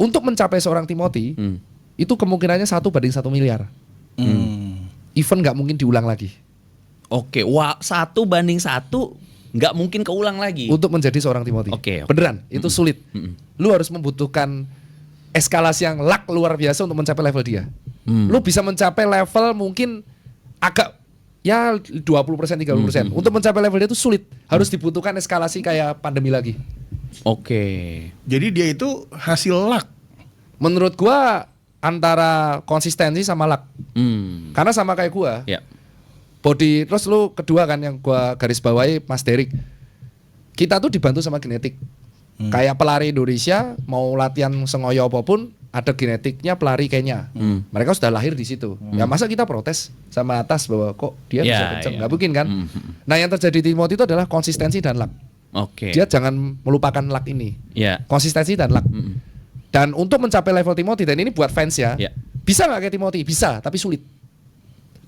untuk mencapai seorang Timothy itu kemungkinannya 1/1 miliar. Even nggak mungkin diulang lagi. Oke, wah 1/1 nggak mungkin keulang lagi. Untuk menjadi seorang Timothy. Oke. Beneran, itu sulit. Lu harus membutuhkan eskalasi yang luck luar biasa untuk mencapai level dia. Lu bisa mencapai level mungkin agak ya 20%, 30%. Untuk mencapai level dia itu sulit. Harus dibutuhkan eskalasi kayak pandemi lagi. Oke. Jadi dia itu hasil luck. Menurut gua antara konsistensi sama luck. Karena sama kayak gua. Ya. Body terus lu kedua kan yang gua garis bawahi Mas Derek. Kita tuh dibantu sama genetik. Kayak pelari Indonesia mau latihan sengoyo apapun ada genetiknya pelari Kenya. Mereka sudah lahir di situ. Ya masa kita protes sama atas bahwa kok dia bisa kenceng? Nggak mungkin kan? Nah yang terjadi di Timothy itu adalah konsistensi dan luck. Oke. Dia jangan melupakan luck ini. Ya. Konsistensi dan luck. Dan untuk mencapai level Timothy, dan ini buat fans ya, Ya. bisa nggak kayak Timothy? Bisa, tapi sulit.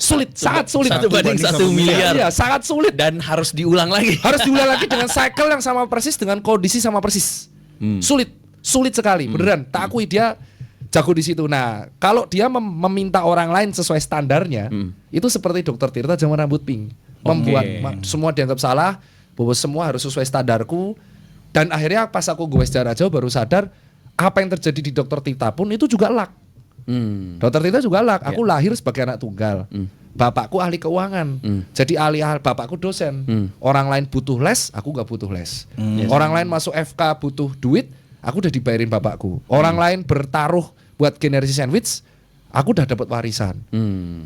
Sulit, sangat sulit. 1/1 miliar. Iya, sangat sulit. Dan harus diulang lagi. Harus diulang lagi dengan cycle yang sama persis, dengan kondisi sama persis. Sulit sekali, beneran. Tak akui dia jago di situ. Nah, kalau dia meminta orang lain sesuai standarnya, itu seperti Dr. Tirta zaman rambut pink, membuat semua dianggap salah, bahwa semua harus sesuai standarku. Dan akhirnya pas aku gue sejarah jauh baru sadar apa yang terjadi di Dr. Tirta pun itu juga luck. Dr. Tirta juga luck. Aku lahir sebagai anak tunggal. Bapakku ahli keuangan. Jadi bapakku dosen. Orang lain butuh les, aku nggak butuh les. Orang lain masuk FK butuh duit, aku udah dibayarin bapakku. Orang lain bertaruh buat generasi sandwich, aku udah dapat warisan.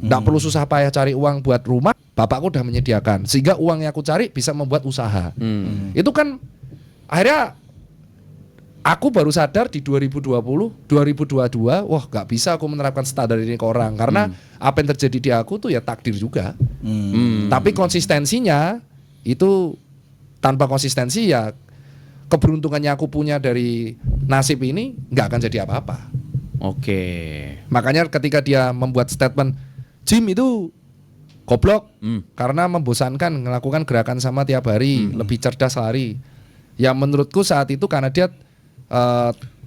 Nggak perlu susah payah cari uang buat rumah, bapakku udah menyediakan. Sehingga uang yang aku cari bisa membuat usaha. Itu kan akhirnya aku baru sadar di 2020, 2022, wah nggak bisa aku menerapkan standar ini ke orang. Karena apa yang terjadi di aku tuh ya takdir juga. Tapi konsistensinya itu tanpa konsistensi ya keberuntungannya aku punya dari nasib ini nggak akan jadi apa-apa. Oke. Makanya ketika dia membuat statement, Jim itu goblok karena membosankan melakukan gerakan sama tiap hari, lebih cerdas lari. Ya menurutku saat itu karena dia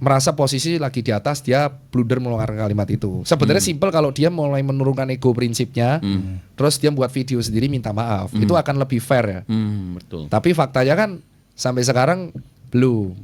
merasa posisi lagi di atas, dia blunder mengeluarkan kalimat itu. Sebenarnya simpel kalau dia mulai menurunkan ego prinsipnya, terus dia buat video sendiri minta maaf, itu akan lebih fair ya. Betul. Tapi faktanya kan sampai sekarang belum.